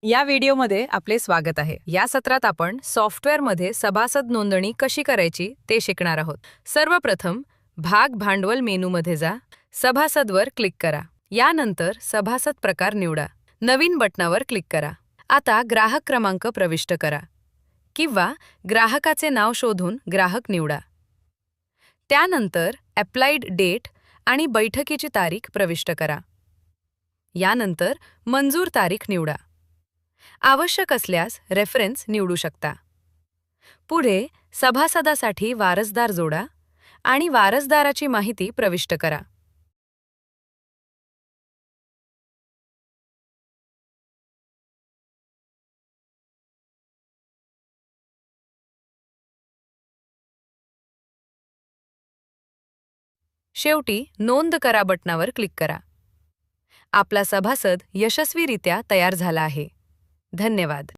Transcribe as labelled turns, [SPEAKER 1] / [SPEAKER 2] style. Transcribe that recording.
[SPEAKER 1] या व्हिडिओमध्ये आपले स्वागत आहे। या सत्रात आपण सॉफ्टवेअरमध्ये सभासद नोंदणी कशी करायची ते शिकणार आहोत। सर्वप्रथम भाग भांडवल मेनूमध्ये जा, सभासदवर क्लिक करा। यानंतर सभासद प्रकार निवडा, नवीन बटणावर क्लिक करा। आता ग्राहक क्रमांक प्रविष्ट करा किंवा ग्राहकाचे नाव शोधून ग्राहक निवडा। त्यानंतर अप्लाइड डेट आणि बैठकीची तारीख प्रविष्ट करा। यानंतर मंजूर तारीख निवडा। आवश्यक असल्यास रेफरन्स निवडू शकता। पुढे सभासदासाठी वारसदार जोडा आणि वारसदाराची माहिती प्रविष्ट करा। शेवटी नोंद करा बटणावर क्लिक करा। आपला सभासद यशस्वीरित्या तयार झाला आहे। धन्यवाद।